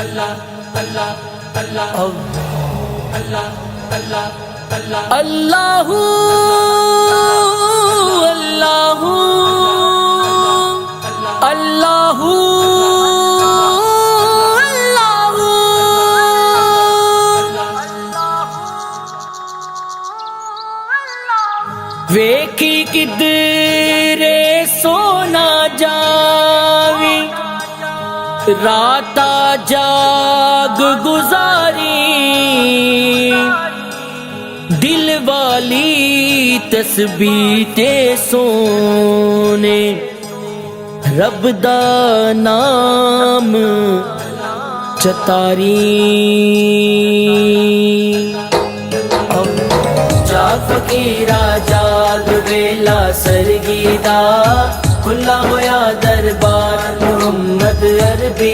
अल्लाह अल्लाह अल्लाह अल्लाह अल्लाह अल्लाह अल्लाहू अल्लाहू अल्लाहू वेखी किधरे सोना जावी राता जाग गुजारी दिल वाली तस्बीह ते सोने रब दा नाम चतारी फकीरा जाग वेला सरगीदा खुला होया दरबार मोहम्मद अरबी।